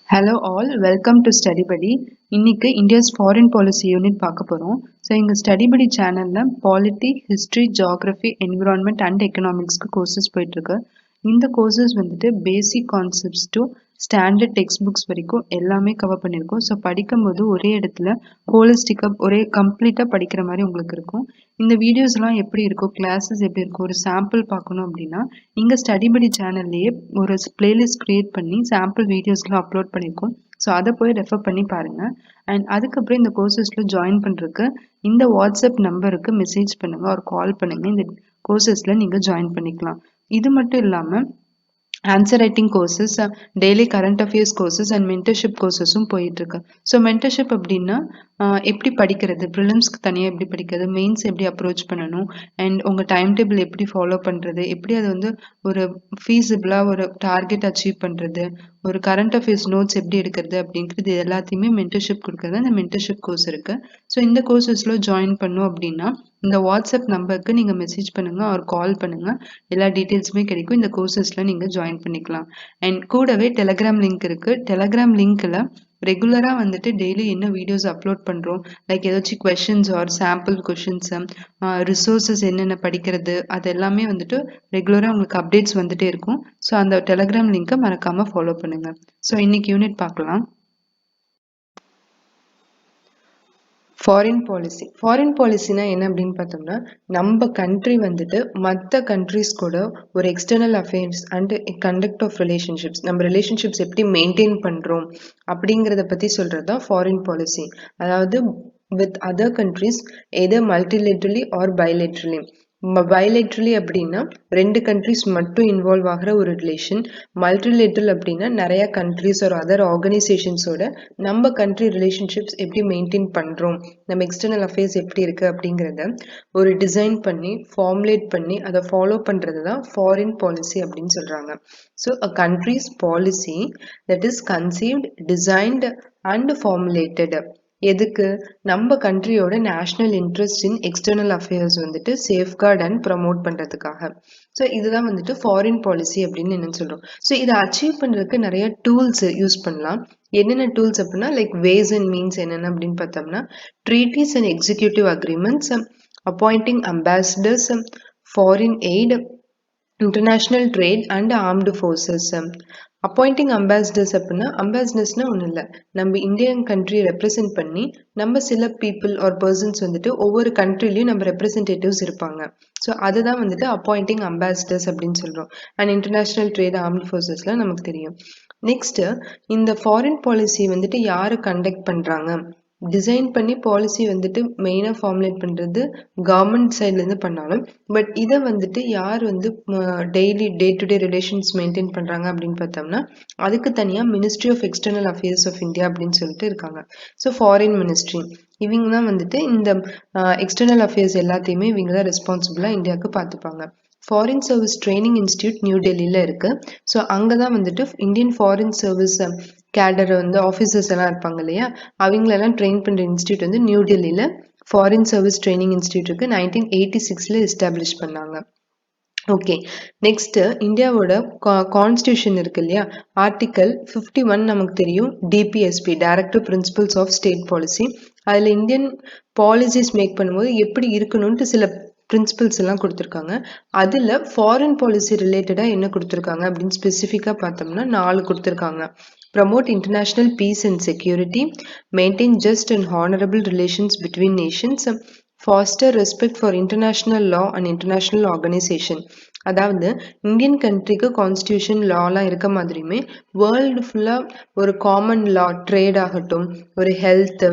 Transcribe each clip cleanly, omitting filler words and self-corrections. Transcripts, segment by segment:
Hello all, welcome to Study Buddy. இன்னைக்கு India's foreign policy unit பார்க்க போகிறோம். So எங்கள் ஸ்டடி படி சேனலில் polity, history, geography, environment and எக்கனாமிக்ஸ்க்கு கோர்சஸ் போயிட்டுருக்கு. இந்த கோர்சஸ் வந்துட்டு basic concepts to standard text books வரைக்கும் எல்லாமே கவர் பண்ணியிருக்கோம். ஸோ படிக்கும்போது ஒரே இடத்துல ஹோலிஸ்டிக்காக ஒரே கம்ப்ளீட்டாக படிக்கிற மாதிரி உங்களுக்கு இருக்கும். இந்த வீடியோஸ்லாம் எப்படி இருக்கும், கிளாஸஸ் எப்படி இருக்கும், ஒரு சாம்பிள் பார்க்கணும் அப்படின்னா இங்கே ஸ்டடி படி சேனல்லையே ஒரு பிளேலிஸ்ட் க்ரியேட் பண்ணி சாம்பிள் வீடியோஸ்லாம் அப்லோட் பண்ணியிருக்கோம். ஸோ அதை போய் ரெஃபர் பண்ணி பாருங்கள். அண்ட் அதுக்கப்புறம் இந்த கோர்சஸில் ஜாயின் பண்ணுறதுக்கு இந்த வாட்ஸ்அப் நம்பருக்கு மெசேஜ் பண்ணுங்கள் ஒரு கால் பண்ணுங்கள். இந்த கோர்சஸில் நீங்கள் ஜாயின் பண்ணிக்கலாம். இது மட்டும் இல்லாமல் answer writing courses, daily current affairs courses and mentorship கோர்சஸும் போயிட்டுருக்கு. ஸோ மென்டர்ஷிப் அப்படின்னா எப்படி படிக்கிறது, ப்ரிலிம்ஸ்க்கு தனியாக எப்படி படிக்கிறது, மெயின்ஸ் எப்படி அப்ரோச் பண்ணணும், அண்ட் உங்கள் டைம் டேபிள் எப்படி ஃபாலோ பண்ணுறது, எப்படி அதை வந்து ஒரு ஃபீஸிபிளாக ஒரு டார்கெட் அச்சீவ் பண்ணுறது, ஒரு கரண்ட் அஃபேர்ஸ் நோட்ஸ் எப்படி எடுக்கிறது அப்படிங்கிறது எல்லாத்தையுமே மென்டர்ஷிப் கொடுக்குறது அந்த மென்டர்ஷிப் கோர்ஸ் இருக்குது. ஸோ இந்த கோர்சஸில் ஜாயின் பண்ணோம் அப்படின்னா இந்த வாட்ஸ்அப் நம்பருக்கு நீங்கள் மெசேஜ் பண்ணுங்கள் ஒரு கால் பண்ணுங்கள், எல்லா டீட்டெயில்ஸுமே கிடைக்கும். இந்த கோர்சஸில் நீங்கள் ஜாயின் பண்ணிக்கலாம். அண்ட் கூடவே டெலகிராம் லிங்க் இருக்குது. டெலகிராம் லிங்க்கில் ரெகுலராக வந்துட்டு டெய்லி என்ன வீடியோஸ் அப்லோட் பண்ணுறோம், லைக் ஏதாச்சும் questions or sample questions, resources என்னென்ன படிக்கிறது, அது எல்லாமே வந்துட்டு ரெகுலராக உங்களுக்கு அப்டேட்ஸ் வந்துட்டே இருக்கும். ஸோ அந்த டெலகிராம் லிங்க்கை மறக்காமல் ஃபாலோ பண்ணுங்கள். ஸோ இன்னைக்கு யூனிட் பார்க்கலாம். ஃபாரின் பாலிசினா என்ன அப்படின்னு பார்த்தோம்னா, நம்ம கண்ட்ரி வந்துட்டு மற்ற கண்ட்ரிஸ் கூட ஒரு external affairs and conduct of relationships, நம்ம ரிலேஷன்ஷிப்ஸ் எப்படி மெயின்டைன் பண்ணுறோம் அப்படிங்கிறத பற்றி சொல்கிறது தான் ஃபாரின் பாலிசி. அதாவது with other countries either multilaterally or bilaterally. Bilaterally அப்படின்னா ரெண்டு கண்ட்ரிஸ் மட்டும் இன்வால்வ் ஆகிற ஒரு ரிலேஷன். மல்டிலேட்ரல் அப்படின்னா நிறைய கண்ட்ரிஸ் ஒரு அதர் ஆர்கனைசேஷன்ஸோட நம்ம கண்ட்ரி ரிலேஷன்ஷிப்ஸ் எப்படி மெயின்டைன் பண்ணுறோம், நம்ம எக்ஸ்டர்னல் அஃபேர்ஸ் எப்படி இருக்குது அப்படிங்கிறத ஒரு டிசைன் பண்ணி ஃபார்முலேட் பண்ணி அதை ஃபாலோ பண்ணுறது தான் ஃபாரின் பாலிசி அப்படின்னு சொல்கிறாங்க. So a countries policy that is conceived, designed and formulated. எதுக்கு? நம்ம கண்ட்ரியோட national interest in external affairs வந்துட்டு சேஃப்கார்ட் அண்ட் ப்ரமோட் பண்ணுறதுக்காக. ஸோ இதுதான் வந்துட்டு ஃபாரின் பாலிசி அப்படின்னு என்னன்னு சொல்கிறோம். ஸோ இதை அச்சீவ் பண்ணுறதுக்கு நிறைய டூல்ஸ் யூஸ் பண்ணலாம். என்னென்ன டூல்ஸ் அப்படின்னா லைக் வேஸ் அண்ட் மீன்ஸ் என்னென்ன அப்படின்னு பார்த்தோம்னா treaties and executive agreements, appointing ambassadors, foreign eight, international trade and armed forces. Appointing ambassadors அப்படின்னா அம்பாசிடர்ஸ்னால் ஒன்றும் இல்லை, நம்ம இந்தியன் கண்ட்ரியை ரெப்ரசென்ட் பண்ணி நம்ம சில பீப்புள் ஆர் பர்சன்ஸ் வந்துட்டு ஒவ்வொரு கண்ட்ரிலையும் நம்ம ரெப்ரசன்டேட்டிவ்ஸ் இருப்பாங்க. ஸோ அதை தான் வந்துட்டு அப்பாயிண்டிங் அம்பாசிடர்ஸ் அப்படின்னு சொல்கிறோம். அண்ட் இன்டர்நேஷ்னல் ட்ரேட் ஆர்ம்டு ஃபோர்ஸஸ்லாம் நமக்கு தெரியும். நெக்ஸ்ட்டு இந்த ஃபாரின் பாலிசி வந்துட்டு யார் கண்டக்ட் பண்ணுறாங்க, டிசைன் பண்ணி பாலிசி வந்துட்டு மெயினாக ஃபார்முலேட் பண்ணுறது கவர்மெண்ட் சைட்லேருந்து பண்ணாலும், பட் இதை வந்துட்டு யார் வந்து daily day to day relations maintain பண்ணுறாங்க அப்படின்னு பார்த்தோம்னா அதுக்கு தனியாக ministry of external affairs of India அப்படின்னு சொல்லிட்டு இருக்காங்க. ஸோ ஃபாரின் மினிஸ்ட்ரி இவங்க தான் வந்துட்டு இந்த எக்ஸ்டர்னல் அஃபேர்ஸ் எல்லாத்தையுமே இவங்க தான் ரெஸ்பான்சிபிளாக இந்தியாவுக்கு பார்த்துப்பாங்க. Foreign service training institute new டெல்லியில் இருக்குது. ஸோ அங்கே தான் வந்துட்டு இந்தியன் ஃபாரின் சர்வீஸ் கேடர் வந்து ஆஃபீஸர்ஸ் எல்லாம் இருப்பாங்க இல்லையா, அவங்களெல்லாம் ட்ரெயின் பண்ணுற இன்ஸ்டியூட் வந்து நியூ டெல்லியில் ஃபாரின் சர்வீஸ் ட்ரைனிங் இன்ஸ்டியூட் இருக்குது. 1986 எஸ்டாப்ளிஷ் பண்ணாங்க. ஓகே, நெக்ஸ்ட்டு இந்தியாவோட கான்ஸ்டியூஷன் இருக்கு இல்லையா, ஆர்டிக்கல் 51 நமக்கு தெரியும். DPSP directive principles of state policy. அதில் இந்தியன் பாலிசிஸ் மேக் பண்ணும்போது எப்படி இருக்கணும்ட்டு சில பிரின்சிபல்ஸ் எல்லாம் கொடுத்துருக்காங்க. அதில் ஃபாரின் பாலிசி ரிலேட்டடாக என்ன கொடுத்துருக்காங்க அப்படின்னு ஸ்பெசிஃபிக்காக பார்த்தோம்னா 4 கொடுத்துருக்காங்க. Promote international peace and security, maintain just and honorable relations between nations, foster respect for international law and international organization. அதாவது இந்தியன் கண்ட்ரிக்கு கான்ஸ்டியூஷன் லாலாம் இருக்க மாதிரியுமே வேர்ல்டு ஃபுல்லாக ஒரு காமன் லா, ட்ரேட் ஆகட்டும், ஒரு ஹெல்த்து,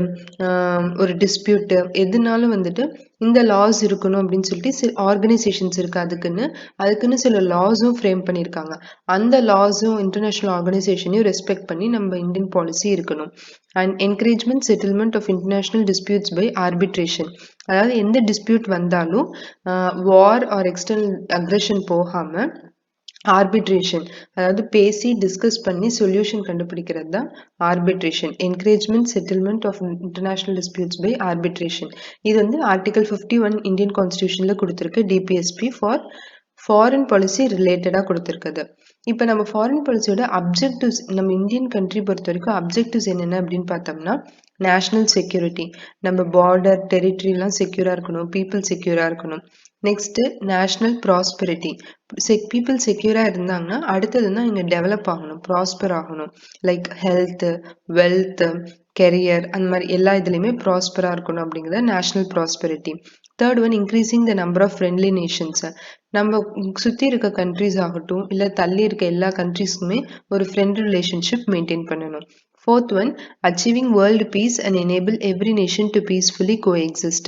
ஒரு டிஸ்பியூட்டு, எதுனாலும் வந்துட்டு இந்த லாஸ் இருக்கணும் அப்படின்னு சொல்லிட்டு சில ஆர்கனைசேஷன்ஸ் இருக்குது. அதுக்குன்னு சில லாஸும் ஃப்ரேம் பண்ணியிருக்காங்க. அந்த லாஸும் இன்டர்நேஷ்னல் ஆர்கனைசேஷனையும் ரெஸ்பெக்ட் பண்ணி நம்ம இந்தியன் பாலிசி இருக்கணும். And encouragement settlement of international disputes by arbitration. அதாவது எந்த டிஸ்பியூட் வந்தாலும் வார் ஆர் எக்ஸ்டர்னல் அக்ரெஷன் போகாமல் ஆர்பிட்ரேஷன், அதாவது பேசி டிஸ்கஸ் பண்ணி சொல்யூஷன் கண்டுபிடிக்கிறது தான் arbitration. Encouragement settlement of international disputes by arbitration. இது வந்து ஆர்டிகல் 51 இந்தியன் கான்ஸ்டியூஷனில் கொடுத்துருக்கு. டிபிஎஸ்பி ஃபார் ஃபாரின் பாலிசி ரிலேட்டடாக கொடுத்துருக்குது. இப்போ நம்ம ஃபாரின் பாலிசியோட அப்ஜெக்டிவ்ஸ் நம்ம இந்தியன் கண்ட்ரி பொறுத்த வரைக்கும் அப்ஜெக்டிவ்ஸ் என்னென்ன அப்படின்னு பார்த்தோம்னா நேஷனல் செக்யூரிட்டி, நம்ம பார்டர் டெரிட்டரிலாம் செக்யூராக இருக்கணும், பீப்புள் செக்யூராக இருக்கணும். நெக்ஸ்ட்டு நேஷ்னல் ப்ராஸ்பெரிட்டி, பீப்புள் செக்யூராக இருந்தாங்கன்னா அடுத்ததுன்னா இங்கே டெவலப் ஆகணும், ப்ராஸ்பர் ஆகணும். லைக் ஹெல்த்து, வெல்த்து, கெரியர் அந்த மாதிரி எல்லா இதுலேயுமே ப்ராஸ்பராக இருக்கணும் அப்படிங்கிறத national prosperity. Third one increasing the number of friendly நேஷன்ஸை, நம்ம சுற்றி இருக்க கண்ட்ரிஸ் ஆகட்டும் இல்லை தள்ளி இருக்க எல்லா கண்ட்ரிஸ்க்குமே ஒரு ஃப்ரெண்ட் ரிலேஷன்ஷிப் மெயின்டைன் பண்ணணும். Fourth one, achieving world peace and enable every nation to peacefully coexist.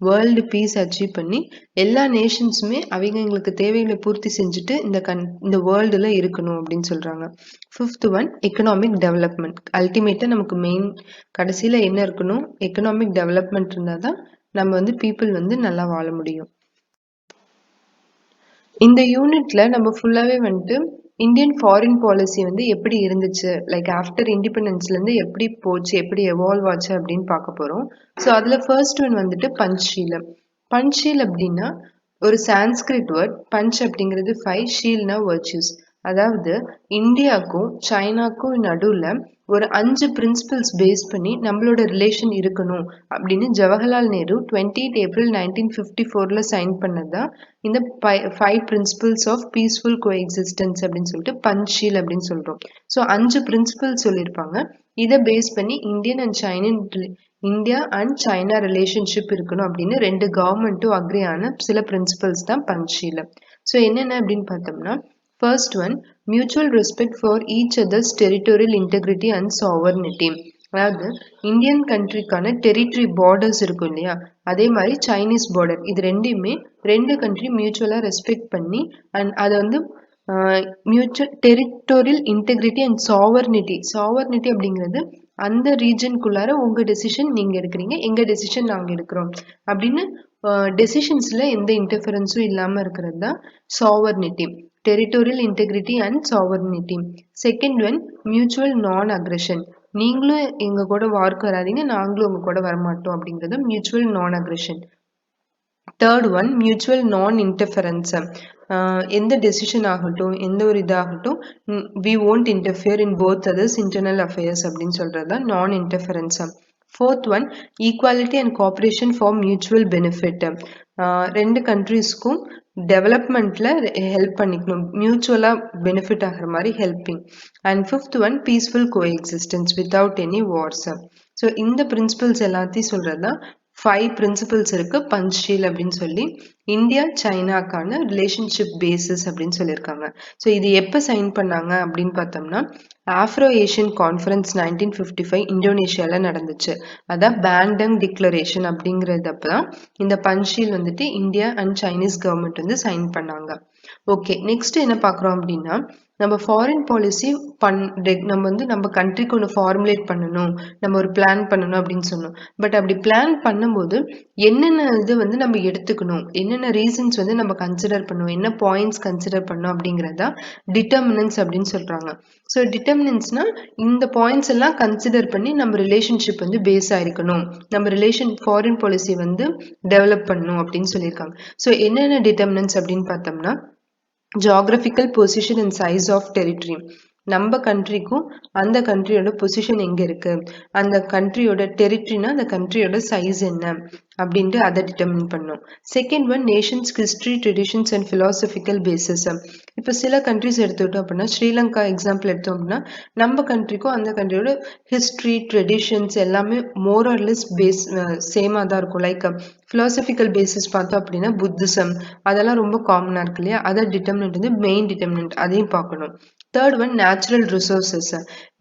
World peace achieve பண்ணி எல்லா நேஷன்ஸுமே அவங்களுக்கு தேவைகளை பூர்த்தி செஞ்சுட்டு இந்த வேர்ல்டில் இருக்கணும் அப்படின்னு சொல்கிறாங்க. Fifth one economic development. அல்டிமேட்டாக நமக்கு மெயின் கடைசியில் என்ன இருக்கணும், எக்கனாமிக் டெவலப்மெண்ட் இருந்தால் தான் நம்ம பீப்புள் நல்லா வாழ முடியும். இந்த யூனிட்ல நம்ம ஃபுல்லாவே இந்தியன் ஃபாரின் பாலிசி எப்படி இருந்துச்சு, லைக் ஆஃப்டர் இண்டிபெண்டன்ஸ்லேருந்து எப்படி போச்சு, எப்படி எவால்வ் ஆச்சு அப்படின்னு பார்க்க போகிறோம். ஸோ அதில் ஃபர்ஸ்ட் ஒன் பஞ்ச்ஷீல். பஞ்ச்ஷீல் அப்படின்னா ஒரு சான்ஸ்கிரிட் வேர்ட். பஞ்ச் அப்படிங்கிறது 5, ஷீல்னா வர்ச்சூஸ். அதாவது இந்தியாவுக்கும் சைனாக்கும் நடுவில் ஒரு 5 பிரின்சிபல்ஸ் பேஸ் பண்ணி நம்மளோட ரிலேஷன் இருக்கணும் அப்படின்னு ஜவஹர்லால் நேரு 28 ஏப்ரல் 1954 சைன் பண்ணதான் இந்த 5 பிரின்சிபல்ஸ் ஆஃப் பீஸ்ஃபுல் கோஎக்ஸிஸ்டன்ஸ் அப்படின்னு சொல்லிட்டு பஞ்ச்ஷீல் அப்படின்னு சொல்றோம். ஸோ 5 பிரின்சிபல்ஸ் சொல்லியிருப்பாங்க. இதை பேஸ் பண்ணி இந்தியா அண்ட் சைனா ரிலேஷன்ஷிப் இருக்கணும் அப்படின்னு 2 கவர்மெண்ட்டும் அக்ரி ஆன சில பிரின்சிபல்ஸ் தான் பஞ்ச்ஷீல். ஸோ என்னென்ன அப்படின்னு பார்த்தோம்னா, first one mutual respect for each others territorial integrity and sovereignty. அதாவது இந்தியன் கண்ட்ரிக்கான டெரிட்டரி பார்டர்ஸ் இருக்கும் இல்லையா, அதே மாதிரி சைனீஸ் பார்டர், இது ரெண்டையுமே 2 கண்ட்ரி மியூச்சுவலாக ரெஸ்பெக்ட் பண்ணி அண்ட் அதை mutual territorial integrity and sovereignty. Sovereignty அப்படிங்கிறது அந்த ரீஜனுக்குள்ளார உங்க டெசிஷன் நீங்க எடுக்கிறீங்க, எங்க டெசிஷன் நாங்க எடுக்கிறோம் அப்படின்னு டெசிஷன்ஸ்ல எந்த இன்டர்ஃபரன்ஸும் இல்லாம இருக்கிறது தான் sovereignty, territorial integrity and sovereignty. Second one mutual non aggression. நீங்களும் எங்க கூட வார்க்கு வராதீங்க, நாங்களும் உங்க கூட வரமாட்டோம் அப்படிங்கிறது mutual non aggression. Third one mutual non interference. எந்த டெசிஷன் ஆகட்டும், எந்த ஒரு இதாகட்டும், we won't interfere in both others internal affairs அப்படின்னு சொல்றது தான் non interference. Fourth one equality and cooperation for mutual benefit. 2 கண்ட்ரீஸ்க்கும் டெவலப்மெண்ட்ல ஹெல்ப் பண்ணிக்கணும், மியூச்சுவலா பெனிஃபிட் ஆகிற மாதிரி helping. And fifth one peaceful coexistence without any wars. So இந்த பிரின்சிபல்ஸ் எல்லாத்தையும் சொல்றது தான் 5 பிரின்சிபல்ஸ் இருக்கு பஞ்ச்ஷீல் அப்படின்னு சொல்லி இந்தியா சைனாக்கான ரிலேஷன்ஷிப் பேசிஸ் அப்படின்னு சொல்லியிருக்காங்க. ஸோ இது எப்போ சைன் பண்ணாங்க அப்படின்னு பார்த்தோம்னா, ஆஃப்ரோ ஏஷியன் கான்ஃபரன்ஸ் 1955 இந்தோனேஷியாவில் நடந்துச்சு. அதான் பேண்டங் டிக்ளரேஷன் அப்படிங்கிறதப்ப தான் இந்த Panchsheel India and Chinese government sign பண்ணாங்க. ஓகே, நெக்ஸ்ட் என்ன பார்க்குறோம் அப்படின்னா, நம்ம ஃபாரின் பாலிசி நம்ம நம்ம கண்ட்ரிக்கு ஒன்று ஃபார்முலேட் பண்ணணும், நம்ம ஒரு பிளான் பண்ணணும் அப்படின்னு சொன்னோம். பட் அப்படி பிளான் பண்ணும்போது என்னென்ன இது நம்ம எடுத்துக்கணும், என்னென்ன ரீசன்ஸ் நம்ம கன்சிடர் பண்ணணும், என்ன பாயிண்ட்ஸ் கன்சிடர் பண்ணணும் அப்படிங்கிறதா டிட்டர்மினன்ஸ் அப்படின்னு சொல்றாங்க. ஸோ டிட்டர்மினன்ஸ்னா இந்த பாயிண்ட்ஸ் எல்லாம் கன்சிடர் பண்ணி நம்ம ரிலேஷன்ஷிப் பேஸ் ஆயிருக்கணும், நம்ம ஃபாரின் பாலிசி டெவலப் பண்ணணும் அப்படின்னு சொல்லியிருக்காங்க. ஸோ என்னென்ன டிட்டர்மினன்ஸ் அப்படின்னு பார்த்தோம்னா, geographical position and size of territory. நம்ம கண்ட்ரிக்கும் அந்த கண்ட்ரியோட பொசிஷன் எங்க இருக்கு, அந்த கண்ட்ரியோட டெரிட்டரினா அந்த கண்ட்ரியோட சைஸ் என்ன அப்படின்ட்டு அதை டிட்டர்மின் பண்ணோம். Second one Nations history traditions and philosophical basis. இப்போ சில கண்ட்ரிஸ் எடுத்துக்கிட்டோம் அப்படின்னா, ஸ்ரீலங்கா எக்ஸாம்பிள் எடுத்தோம் அப்படின்னா, நம்ம கண்ட்ரிக்கும் அந்த கண்ட்ரியோட ஹிஸ்ட்ரி ட்ரெடிஷன்ஸ் எல்லாமே மோர் ஆர் லெஸ் பேஸ் சேமாக தான் இருக்கும். லைக் பிலாசபிக்கல் பேசிஸ் பார்த்தோம் அப்படின்னா புத்திசம் அதெல்லாம் ரொம்ப காமனாக இருக்கு இல்லையா, அதை டிட்டர்மினன்ட் மெயின் டிட்டர்மினன்ட், அதையும் பார்க்கணும். Third one natural resources.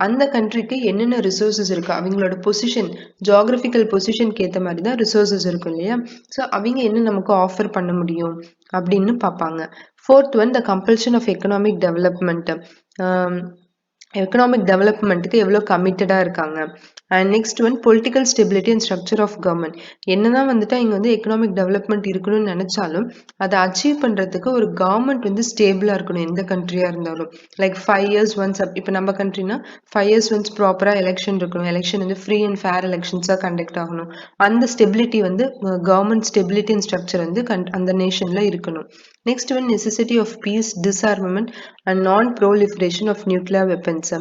அந்த கண்ட்ரிக்கு என்னென்ன ரிசோர்சஸ் இருக்கு, அவங்களோட பொசிஷன் ஜியாகிரபிக்கல் பொசிஷனுக்கு ஏற்ற மாதிரி தான் ரிசோர்சஸ் இருக்கும் இல்லையா, ஸோ அவங்க என்ன நமக்கு ஆஃபர் பண்ண முடியும் அப்படின்னு பார்ப்பாங்க. Fourth one the compulsion of economic development. Economic டெவலப்மெண்ட்டுக்கு எவ்வளோ கமிட்டடாக இருக்காங்க. And next one political stability and structure of government. என்னதான் இங்கே எக்கனாமிக் டெவலப்மெண்ட் இருக்கணும்னு நினைச்சாலும் அதை அச்சீவ் பண்ணுறதுக்கு ஒரு கவர்மெண்ட் ஸ்டேபிளாக இருக்கணும், எந்த கண்ட்ரியாக இருந்தாலும். லைக் 5 years ஒன்ஸ், இப்போ நம்ம கண்ட்ரினா 5 years ஒன்ஸ் ப்ராப்பராக எலெக்ஷன் இருக்கணும், எலெக்ஷன் ஃப்ரீ அண்ட் ஃபேர் எலெக்ஷன்ஸாக கண்டக்ட் ஆகணும். அந்த stability government stability and structure அந்த நேஷனில் இருக்கணும். Next one, necessity of peace, disarmament and non-proliferation of nuclear weapons.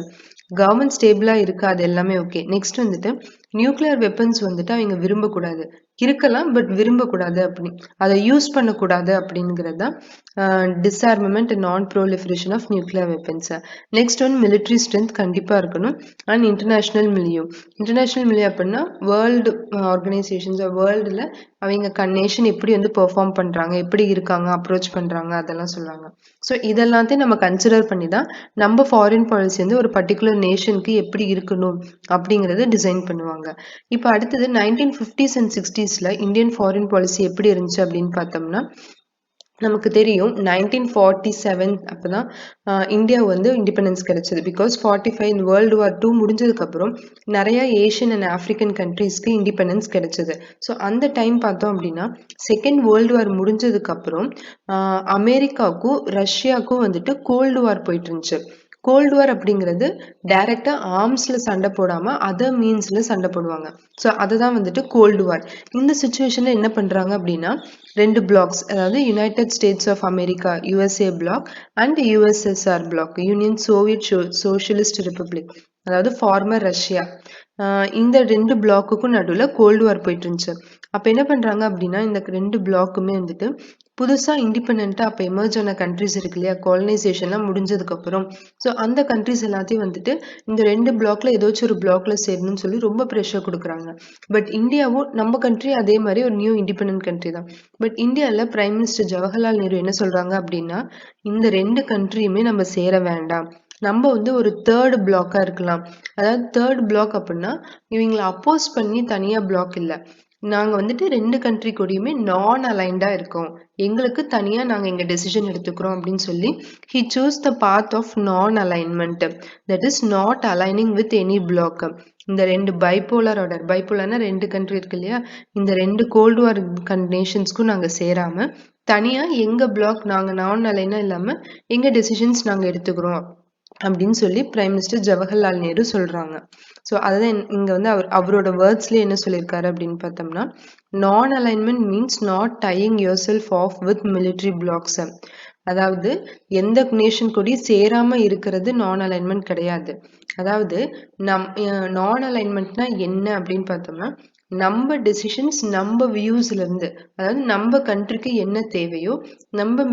Government ஸ்டேபிளா இருக்கு, அது எல்லாமே ஓகே. நெக்ஸ்ட் வந்துட்டு நியூக்ளியர் வெப்பன்ஸ் வந்துட்டு அவங்க விரும்பக்கூடாது, இருக்கலாம் பட் விரும்பக்கூடாது, அப்படி அதை யூஸ் பண்ணக்கூடாது அப்படிங்கிறது தான் disarmament and non proliferation of nuclear weapons. Next one, military strength கண்டிப்பாக இருக்கணும். And international milieu. International milieu அப்படின்னா வேர்ல்டு ஆர்கனைசேஷன்ஸ், வேர்ல்டில் அவங்க நேஷன் எப்படி வந்து பெர்ஃபார்ம் பண்ணுறாங்க, எப்படி இருக்காங்க, அப்ரோச் பண்ணுறாங்க, அதெல்லாம் சொல்லுவாங்க. ஸோ இதெல்லாத்தையும் நம்ம கன்சிடர் பண்ணி தான் நம்ம ஃபாரின் பாலிசி வந்து ஒரு பர்டிகுலர் நேஷனுக்கு எப்படி இருக்கணும் அப்படிங்கிறத டிசைன் பண்ணுவாங்க. இப்போ அடுத்தது 1950s அண்ட் 60sல இந்தியன் ஃபாரின் பாலிசி எப்படி இருந்துச்சு அப்படின்னு பார்த்தோம்னா, நமக்கு தெரியும் 1947 அப்போதான் இந்தியா வந்து இண்டிபெண்டன்ஸ் கிடைச்சது. பிகாஸ் 45 இந்த வேர்ல்டு வார் 2 முடிஞ்சதுக்கப்புறம் நிறைய ஏஷியன் அண்ட் ஆஃப்ரிக்கன் கண்ட்ரீஸ்க்கு இண்டிபெண்டன்ஸ் கிடைச்சது. ஸோ அந்த டைம் பார்த்தோம் அப்படின்னா செகண்ட் வேர்ல்டு வார் முடிஞ்சதுக்கப்புறம் அமெரிக்காவுக்கும் ரஷ்யாவுக்கும் வந்துட்டு கோல்டு வார் போயிட்டு இருந்துச்சு. கோல்டு வார் அப்படிங்கிறது டைரக்டா ஆர்ம்ஸ்ல சண்டை போடாம அதர் மீன்ஸ்ல சண்டை போடுவாங்க. ஸோ அதுதான் வந்துட்டு கோல்டு வார். இந்த சுச்சுவேஷன்ல என்ன பண்றாங்க அப்படின்னா, ரெண்டு பிளாக்ஸ், அதாவது United States of America USA bloc and USSR bloc, Union Soviet Socialist Republic, அதாவது ஃபார்மர் ரஷ்யா, இந்த ரெண்டு பிளாக்குக்கும் நடுவில் கோல்டு வார் போயிட்டு இருந்துச்சு. அப்போ என்ன பண்றாங்க அப்படின்னா, இந்த ரெண்டு பிளாக்குமே வந்துட்டு புதுசா இண்டிபெண்டா அப்போ எமர்ஜ் ஆன கண்ட்ரிஸ் இருக்கு இல்லையா, காலனைசேஷன்லாம் முடிஞ்சதுக்கு அப்புறம், ஸோ அந்த கண்ட்ரிஸ் எல்லாத்தையும் வந்துட்டு இந்த ரெண்டு பிளாக்ல ஏதாச்சும் ஒரு பிளாக்ல சேரணும்னு சொல்லி ரொம்ப ப்ரெஷர் கொடுக்குறாங்க. பட் இந்தியாவும் நம்ம கண்ட்ரி அதே மாதிரி ஒரு நியூ இண்டிபெண்டன்ட் கண்ட்ரி தான். பட் இந்தியாவில் பிரைம் மினிஸ்டர் ஜவஹர்லால் நேரு என்ன சொல்றாங்க அப்படின்னா, இந்த ரெண்டு கண்ட்ரியுமே நம்ம சேர வேண்டாம், நம்ம வந்து ஒரு தேர்ட் பிளாக்கா இருக்கலாம். அதாவது தேர்ட் பிளாக் அப்படின்னா இவங்களை அப்போஸ் பண்ணி தனியா பிளாக் இல்லை, நாங்க வந்துட்டு ரெண்டு கண்ட்ரி கூடயுமே நான் அலைன்டா இருக்கோம், எங்களுக்கு தனியா நாங்க எங்க டெசிஷன் எடுத்துக்கிறோம் அப்படின்னு சொல்லி he chose the path of non alignment, that is not aligning with any block. இந்த ரெண்டு பைபோலார் ஆர்டர், பைபோலார்னா ரெண்டு கண்ட்ரி இருக்கு இல்லையா, இந்த ரெண்டு கோல்டு வார் நேஷன்ஸ்க்கும் நாங்க சேராம தனியா எங்க பிளாக் நாங்க நான் அலைனா இல்லாம எங்க டெசிஷன்ஸ் நாங்க எடுத்துக்கிறோம் அப்படின்னு சொல்லி பிரைம் மினிஸ்டர் ஜவஹர்லால் நேரு சொல்றாங்க. ஸோ அதுதான் இங்க வந்து அவரோட வேர்ட்ஸ்ல என்ன சொல்லியிருக்காரு அப்படின்னு பார்த்தோம்னா, non alignment means not tying yourself off with military blocs. அதாவது எந்த நேஷன் கூடயும் சேராம இருக்கிறது நான் அலைன்மெண்ட் கிடையாது. அதாவது நான் அலைன்மெண்ட்னா என்ன அப்படின்னு பார்த்தோம்னா, நம்ம டெசிஷன்ஸ் நம்ம வியூஸ்ல இருந்து, அதாவது நம்ம கண்ட்ரிக்கு என்ன தேவையோ நம்ம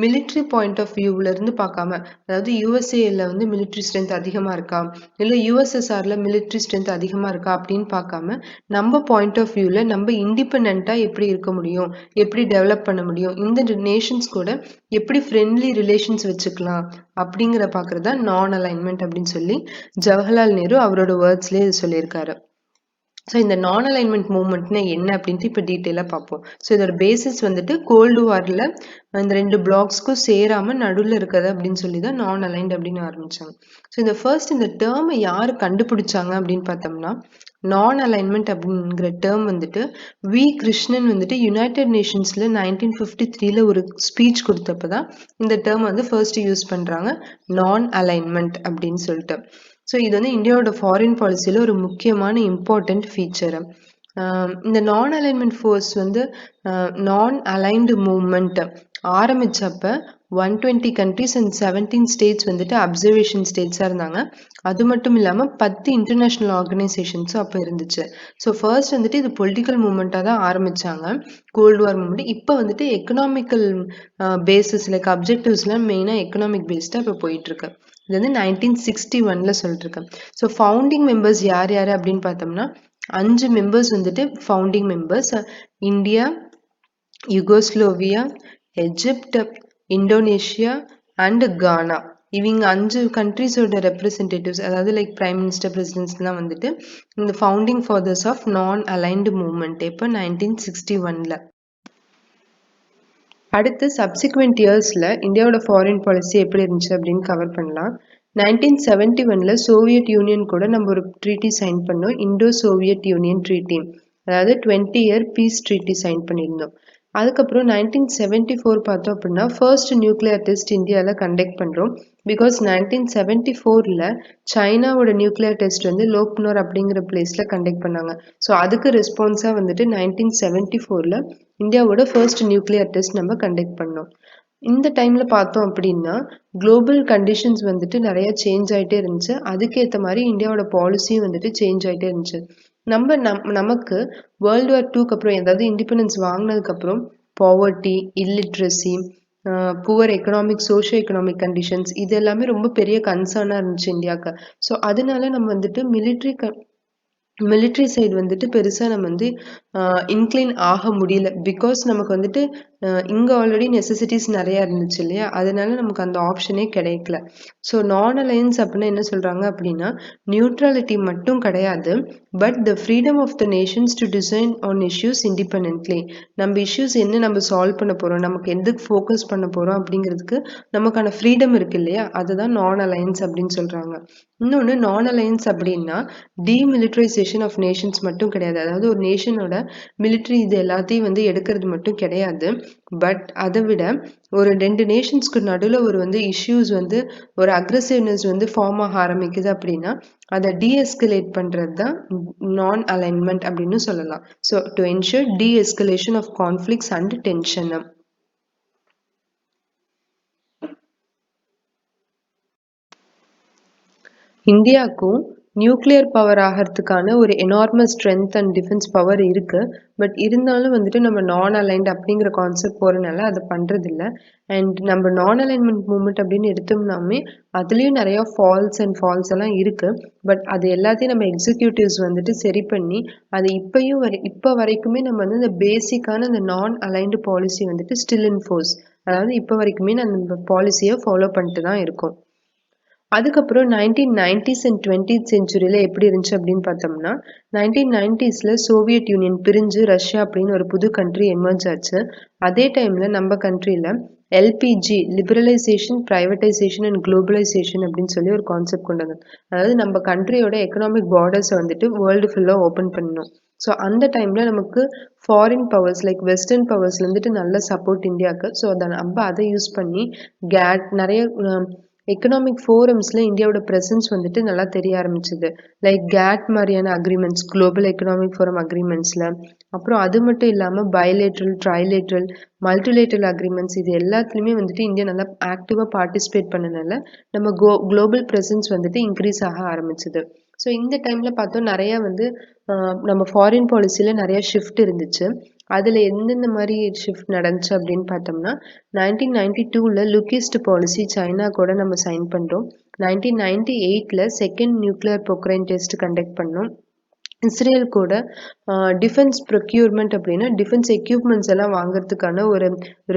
மிலிட்ரி பாயிண்ட் ஆஃப் வியூல இருந்து பார்க்காம, அதாவது யூஎஸ்ஏல வந்து மிலிட்ரி ஸ்ட்ரென்த் அதிகமா இருக்கா இல்ல யூஎஸ்எஸ்ஆர்ல மிலிட்ரி ஸ்ட்ரென்த் அதிகமா இருக்கா அப்படின்னு பார்க்காம, நம்ம பாயிண்ட் ஆஃப் வியூல நம்ம இண்டிபெண்டா எப்படி இருக்க முடியும், எப்படி டெவலப் பண்ண முடியும், இந்த நேஷன்ஸ் கூட எப்படி ஃப்ரெண்ட்லி ரிலேஷன்ஸ் வச்சுக்கலாம் அப்படிங்கிற பாக்குறதா நான் அலைன்மெண்ட் அப்படின்னு சொல்லி ஜவஹர்லால் நேரு அவரோட வேர்ட்ஸ்லேயே சொல்லியிருக்காரு. ஸோ இந்த நான் அலைன்மெண்ட் மூவ்மெண்ட்னா என்ன அப்படின்ட்டு இப்போ டீட்டெயிலாக பார்ப்போம். ஸோ இதோட பேசிஸ் வந்துட்டு கோல்டு வாரில் இந்த ரெண்டு பிளாக்ஸ்க்கும் சேராமல் நடுவில் இருக்கிறது அப்படின்னு சொல்லி தான் நான் அலைன்ட் அப்படின்னு ஆரம்பிச்சாங்க. ஸோ இந்த ஃபர்ஸ்ட் இந்த டேர்மை யார் கண்டுபிடிச்சாங்க அப்படின்னு பார்த்தோம்னா, நான் அலைன்மெண்ட் அப்படிங்கிற டேர்ம் வந்துட்டு வி கிருஷ்ணன் வந்துட்டு யுனைடெட் நேஷன்ஸ்ல 1953ல ஒரு ஸ்பீச் கொடுத்தப்ப தான் இந்த டேர்ம் வந்து ஃபர்ஸ்ட் யூஸ் பண்றாங்க, நான் அலைன்மெண்ட் அப்படின்னு சொல்லிட்டு. ஸோ இது வந்து இந்தியாவோட ஃபாரின் பாலிசியில் ஒரு முக்கியமான இம்பார்ட்டன்ட் ஃபீச்சரு. இந்த நான் அலைன்மெண்ட் ஃபோர்ஸ் வந்து நான் அலைன்டு மூவ்மெண்ட் ஆரம்பிச்சப்ப 120 கண்ட்ரிஸ் அண்ட் 17 ஸ்டேட்ஸ் வந்துட்டு அப்சர்வேஷன் ஸ்டேட்ஸாக இருந்தாங்க. அது மட்டும் இல்லாமல் 10 இன்டர்நேஷ்னல் ஆர்கனைசேஷன்ஸும் அப்போ இருந்துச்சு. ஸோ ஃபர்ஸ்ட் வந்துட்டு இது பொலிட்டிக்கல் மூவ்மெண்ட்டாக தான் ஆரம்பிச்சாங்க, கோல்டு வார் மூவ்மெண்ட். இப்போ வந்துட்டு எக்கனாமிக்கல் பேசிஸ் லைக் அப்ஜெக்டிவ்ஸ்லாம் மெயினாக எக்கனாமிக் பேஸ்டாக இப்போ போயிட்டு இருக்கு. இது வந்து 1961ல சொல்லிருக்கேன். ஸோ ஃபவுண்டிங் மெம்பர்ஸ் யார் யார் அப்படின்னு பார்த்தோம்னா, 5 மெம்பர்ஸ் வந்துட்டு founding members: India, Yugoslavia, Egypt, Indonesia and Ghana. இவங்க 5 கண்ட்ரிஸோட ரெப்ரஸன்டேட்டிவ்ஸ், அதாவது லைக் பிரைம் மினிஸ்டர், பிரசிடென்ட்ஸ்லாம் வந்துட்டு இந்த founding fathers of non aligned movement இப்போ 1961ல. அடுத்து சப்சிக்வெண்ட் இயர்ஸ்ல இந்தியாவோட ஃபாரின் பாலிசி எப்படி இருந்துச்சு அப்படின்னு கவர் பண்ணலாம். 1971ல சோவியத் யூனியன் கூட நம்ம ஒரு ட்ரீட்டி சைன் பண்ணோம், இண்டோ சோவியத் யூனியன் ட்ரீட்டி, அதாவது 20 இயர் பீஸ் ட்ரீட்டி சைன் பண்ணியிருந்தோம். அதுக்கப்புறம் 1974 பார்த்தோம் அப்படின்னா ஃபர்ஸ்ட் நியூக்ளியர் டெஸ்ட் இந்தியாவில் கண்டக்ட் பண்ணுறோம். பிகாஸ் 1974ல் சைனாவோட நியூக்ளியர் டெஸ்ட் வந்து லோக்னோர் அப்படிங்கிற பிளேஸில் கண்டக்ட் பண்ணாங்க. ஸோ அதுக்கு ரெஸ்பான்ஸாக வந்துட்டு 1974ல் இந்தியாவோட ஃபர்ஸ்ட் நியூக்ளியர் டெஸ்ட் நம்ம கண்டக்ட் பண்ணோம். இந்த டைம்ல பார்த்தோம் அப்படின்னா குளோபல் கண்டிஷன்ஸ் வந்துட்டு நிறைய சேஞ்ச் ஆயிட்டே இருந்துச்சு. அதுக்கேற்ற மாதிரி இந்தியாவோட பாலிசியும் வந்துட்டு சேஞ்ச் ஆயிட்டே இருந்துச்சு. நமக்கு வேர்ல்டு வார் 2க்கு அப்புறம், அதாவது இண்டிபெண்டன்ஸ் வாங்கினதுக்கு அப்புறம் poverty, illiteracy, poor economic, socio economic conditions இது எல்லாமே ரொம்ப பெரிய கன்சர்னா இருந்துச்சு இந்தியாவுக்கு. ஸோ அதனால நம்ம வந்துட்டு மிலிட்ரி சைடு வந்துட்டு பெருசா நம்ம வந்து இன்க்ளைன் ஆக முடியல. பிகாஸ் நமக்கு வந்துட்டு இங்க ஆல்ரெடி நெசசிட்டிஸ் நிறைய இருந்துச்சு இல்லையா, அதனால நமக்கு அந்த ஆப்ஷனே கிடைக்கல. ஸோ நான் அலையன்ஸ் அப்படின்னா என்ன சொல்றாங்க அப்படின்னா, நியூட்ரலிட்டி மட்டும் கிடையாது, but the freedom of the nations to design on issues independently. நம்ம இஷ்யூஸ் என்ன நம்ம சால்வ் பண்ண போறோம், நமக்கு எதுக்கு ஃபோக்கஸ் பண்ண போறோம் அப்படிங்கிறதுக்கு நமக்கான ஃப்ரீடம் இருக்கு இல்லையா, அதுதான் நான் அலையன்ஸ் அப்படின்னு சொல்றாங்க. இன்னொன்று, நான் அலையன்ஸ் அப்படின்னா டீமிலிட்டரைசேஷன் ஆஃப் நேஷன்ஸ் மட்டும் கிடையாது. அதாவது ஒரு நேஷனோட மிலிட்ரி இது எல்லாத்தையும் வந்து எடுக்கிறது மட்டும் கிடையாது. பட் அதை விட ஒரு 2 நேஷன்ஸ்க்கு நடுவில் ஒரு வந்து இஷ்யூஸ் வந்து ஒரு அக்ரெசிவ்னஸ் வந்து ஃபார்ம் ஆக ஆரம்பிக்குது அப்படின்னா அதை டீஎஸ்கலேட் பண்ணுறது தான் நான் அலைன்மெண்ட் அப்படின்னு சொல்லலாம். So to ensure deescalation of conflicts and tension. இந்தியாவுக்கும் நியூக்ளியர் பவர் ஆகிறதுக்கான ஒரு enormous strength and defence power இருக்கு. பட் இருந்தாலும் வந்துட்டு நம்ம நான் அலைன்ட் அப்படிங்கிற கான்செப்ட் போறதுனால அதை பண்றதில்ல. அண்ட் நம்ம நான் அலைன்மெண்ட் மூவ்மெண்ட் அப்படின்னு எடுத்தோம்னாமே அதுலேயும் நிறைய ஃபால்ஸ் எல்லாம் இருக்கு. பட் அது எல்லாத்தையும் நம்ம எக்ஸிக்யூட்டிவ்ஸ் வந்துட்டு சரி பண்ணி அது இப்போ வரைக்குமே நம்ம வந்து இந்த பேசிக்கான இந்த நான் அலைன்டு பாலிசி வந்துட்டு ஸ்டில் இன் ஃபோர்ஸ். அதாவது இப்போ வரைக்குமே நம்ம பாலிசியை ஃபாலோ பண்ணிட்டு தான் இருக்கோம். அதுக்கப்புறம் 1990s அண்ட் 20th செஞ்சுரியில் எப்படி இருந்துச்சு அப்படின்னு பார்த்தோம்னா, 1990ஸ்ல சோவியத் யூனியன் பிரிஞ்சு ரஷ்யா அப்படின்னு ஒரு புது கண்ட்ரி எமர்ஜ் ஆச்சு. அதே டைம்ல நம்ம கண்ட்ரியில் LPG, liberalisation, privatisation and globalisation அப்படின்னு சொல்லி ஒரு கான்செப்ட் கொண்டு வந்தாங்க. அதாவது நம்ம கண்ட்ரியோட எக்கனாமிக் பார்டர்ஸை வந்துட்டு வேர்ல்டு ஃபுல்லாக ஓப்பன் பண்ணணும். ஸோ அந்த டைம்ல நமக்கு ஃபாரின் பவர்ஸ் லைக் வெஸ்டர்ன் பவர்ஸ்ல இருந்துட்டு நல்ல சப்போர்ட் இந்தியாவுக்கு. ஸோ அதை யூஸ் பண்ணி நிறைய எக்கனாமிக் ஃபோரம்ஸ்ல இந்தியாவோட பிரசன்ஸ் வந்துட்டு நல்லா தெரிய ஆரம்பிச்சது. லைக் கேட் மாதிரியான அக்ரிமெண்ட்ஸ், குளோபல் எக்கனாமிக் ஃபோரம் அக்ரிமெண்ட்ஸ்ல. அப்புறம் அது மட்டும் இல்லாம பைலேட்ரல், ட்ரைலேட்ரல், மல்டிலேட்ரல் அக்ரிமெண்ட்ஸ் இது எல்லாத்துலயுமே வந்துட்டு இந்தியா நல்லா ஆக்டிவா பார்ட்டிசிபேட் பண்ணனால நம்ம குளோபல் பிரசன்ஸ் வந்துட்டு இன்க்ரீஸ் ஆக ஆரம்பிச்சது. ஸோ இந்த டைம்ல பார்த்தோம் நிறைய வந்து நம்ம ஃபாரின் பாலிசியில நிறைய ஷிஃப்ட் இருந்துச்சு. அதுல எந்தெந்த மாதிரி ஷிஃப்ட் நடந்துச்சு அப்படின்னு பார்த்தோம்னா, 1992ல லுக்கிஸ்ட் பாலிசி சைனா கூட நம்ம சைன் பண்றோம். 1998ல second nuclear Pokhran test conduct பண்ணோம். இஸ்ரேல் கூட டிஃபென்ஸ் ப்ரொக்யூர்மெண்ட் அப்படின்னா டிஃபென்ஸ் எக்யூப்மெண்ட்ஸ் எல்லாம் வாங்குறதுக்கான ஒரு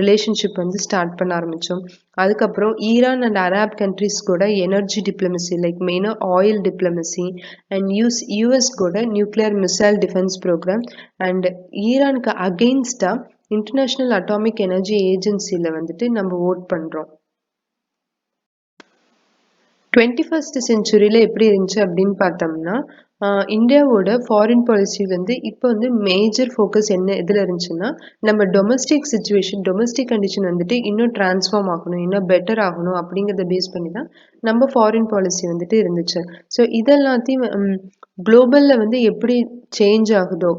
ரிலேஷன்ஷிப் வந்து ஸ்டார்ட் பண்ண ஆரம்பித்தோம். அதுக்கப்புறம் ஈரான் அண்ட் அரேப் கண்ட்ரிஸ் கூட எனர்ஜி டிப்ளமசி லைக் மெயினாக ஆயில் டிப்ளமசி அண்ட் யூஎஸ் கூட nuclear missile defence program and ஈரானுக்கு அகெயின்ஸ்டாக இன்டர்நேஷ்னல் அட்டாமிக் எனர்ஜி ஏஜென்சியில் வந்துட்டு நம்ம ஓட் பண்ணுறோம். 21st செஞ்சுரியில் எப்படி இருந்துச்சு அப்படின்னு பார்த்தோம்னா, இந்தியாவோட ஃபாரின் பாலிசி வந்து இப்போ வந்து மேஜர் ஃபோக்கஸ் எதில் இருந்துச்சுன்னா, நம்ம டொமஸ்டிக் கண்டிஷன் வந்துட்டு இன்னும் டிரான்ஸ்ஃபார்ம் ஆகணும், இன்னும் பெட்டர் ஆகணும் அப்படிங்கிறத பேஸ் பண்ணி தான் நம்ம ஃபாரின் பாலிசி வந்துட்டு இருந்துச்சு. ஸோ இதெல்லாத்தையும் குளோபலில் வந்து எப்படி சேஞ்ச் ஆகுதோ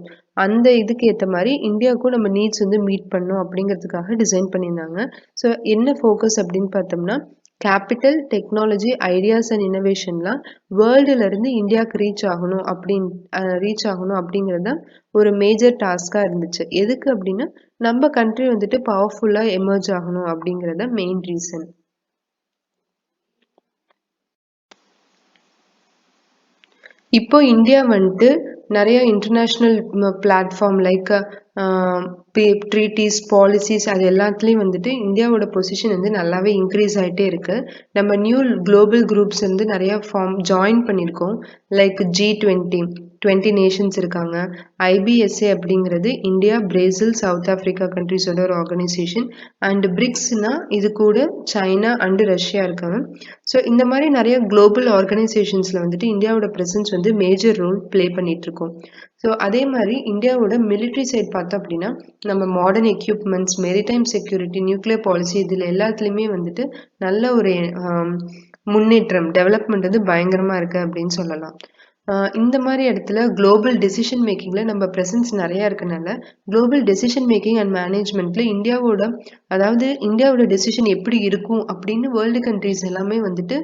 அந்த இதுக்கு ஏற்ற மாதிரி இந்தியாவுக்கும் நம்ம நீட்ஸ் வந்து மீட் பண்ணணும் அப்படிங்கிறதுக்காக டிசைன் பண்ணியிருந்தாங்க. ஸோ என்ன ஃபோக்கஸ் அப்படின்னு பார்த்தோம்னா, கேபிட்டல், டெக்னாலஜி, ஐடியாஸ் அண்ட் இன்னோவேஷன்லாம் வேர்ல்டுல இருந்து இந்தியாவுக்கு ரீச் ஆகணும் அப்படிங்கிறது தான் ஒரு மேஜர் டாஸ்காக இருந்துச்சு. எதுக்கு அப்படின்னா நம்ம கண்ட்ரி வந்துட்டு பவர்ஃபுல்லாக எமர்ஜ் ஆகணும் அப்படிங்கிறத மெயின் ரீசன். இப்போ இந்தியா வந்துட்டு நிறைய international platform like treaties, policies அது எல்லாத்துலேயும் வந்துட்டு இந்தியாவோட பொசிஷன் வந்து நல்லாவே இன்க்ரீஸ் ஆகிட்டே இருக்கு. நம்ம நியூ குளோபல் குரூப்ஸ் வந்து நிறைய ஜாயின் பண்ணியிருக்கோம். லைக் G20 நேஷன்ஸ் இருக்காங்க. IBSA அப்படிங்கிறது இந்தியா, பிரேசில், சவுத் ஆஃப்ரிக்கா கண்ட்ரிஸோட ஒரு ஆர்கனைசேஷன். அண்ட் பிரிக்ஸ்னா இது கூட சைனா அண்டு ரஷ்யா இருக்காங்க. ஸோ இந்த மாதிரி நிறைய குளோபல் ஆர்கனைசேஷன்ஸில் வந்துட்டு இந்தியாவோட ப்ரெசன்ஸ் வந்து மேஜர் ரோல் ப்ளே பண்ணிட்டு இருக்கோம். ஸோ அதே மாதிரி இந்தியாவோட மிலிட்ரி சைட் பார்த்தோம் அப்படின்னா நம்ம modern equipments, maritime security, nuclear policy இதில் எல்லாத்துலேயுமே வந்துட்டு நல்ல ஒரு முன்னேற்றம், டெவலப்மெண்ட் வந்து பயங்கரமாக இருக்குது அப்படின்னு சொல்லலாம். இந்த மாரி இடத்துல குளோபல் டெசிஷன் மேக்கிங்ல நம்ம பிரசன்ஸ் நெறையா இருக்கனால, குளோபல் டெசிஷன் மேக்கிங் அண்ட் மேனேஜ்மென்ட்ல இந்தியாவோட டெசிஷன் எப்படி இருக்கும் அப்படின்னு வேர்ல்டு கண்ட்ரீஸ் எல்லாமே வந்துட்டு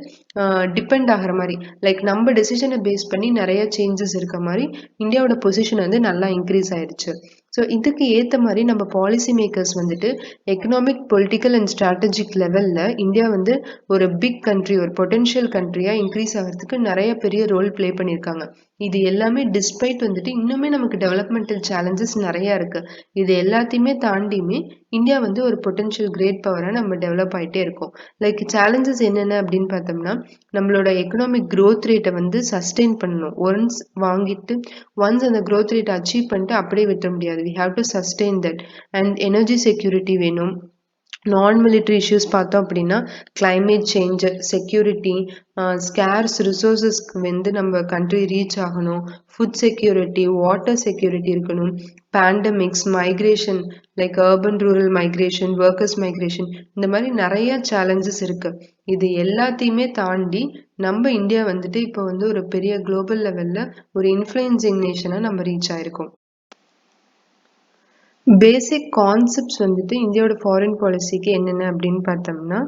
டிபெண்ட் ஆகுற மாரி. லைக் நம்ம டெசிஷன பேஸ் பண்ணி நெறைய சேஞ்சஸ் இருக்க மாரி, இந்தியாவோட பொசிஷன் வந்து நல்லா இன்க்ரீஸ் ஆயிருச்சு. ஸோ இதுக்கு ஏத்த மாரி நம்ம பாலிசி மேக்கர்ஸ் வந்துட்டு எக்கனாமிக், பொலிட்டிக்கல் அண்ட் ஸ்ட்ராட்டஜிக் லெவல்ல இந்தியா வந்து ஒரு பிக் கண்ட்ரி, ஒரு பொட்டன்ஷியல் கண்ட்ரியா இன்க்ரீஸ் ஆகுறதுக்கு நெறைய பெரிய ரோல் ப்ளே பண்ணியிருக்காங்க. இது எல்லாமே டிஸ்பைட் வந்துட்டு இன்னுமே நமக்கு டெவலப்மெண்டல் சேலஞ்சஸ் நெறையா இருக்கு. இது எல்லாத்தையுமே தாண்டியுமே இந்தியா வந்து ஒரு பொட்டன்ஷியல் கிரேட் பவரா நம்ம டெவலப் ஆயிட்டே இருக்கோம். லைக் சேலஞ்சஸ் என்னென்ன அப்படின்னு பார்த்தோம்னா, நம்மளோட எக்கனாமிக் குரோத் ரேட்ட வந்து சஸ்டெயின் பண்ணணும். ஒன்ஸ் அந்த குரோத் ரேட்ட அச்சீவ் பண்ணிட்டு அப்படியே விட்டுற முடியாது. We have to sustain that. And energy security வேணும். நான் மிலிட்ரி இஷ்யூஸ் பார்த்தோம் அப்படின்னா கிளைமேட் சேஞ்ச், செக்யூரிட்டி, ஸ்கேர்ஸ் ரிசோர்ஸஸ்க்கு வந்து நம்ம கண்ட்ரி ரீச் ஆகணும். ஃபுட் செக்யூரிட்டி, வாட்டர் செக்யூரிட்டி இருக்கணும். Pandemics, migration like urban rural migration, workers migration, இந்த மாதிரி நிறைய சேலஞ்சஸ் இருக்கு. இது எல்லாத்தையுமே தாண்டி நம்ம இந்தியா வந்துட்டு இப்போ வந்து ஒரு பெரிய குளோபல் லெவல்ல ஒரு இன்ஃப்ளூயன்சிங் நேஷனா நம்ம ரீச் ஆயிருக்கோம். பேசிக் கான்செப்ட்ஸ் வந்துட்டு இந்தியாவோட ஃபாரின் பாலிசிக்கு என்னென்ன அப்படின்னு பார்த்தோம்னா,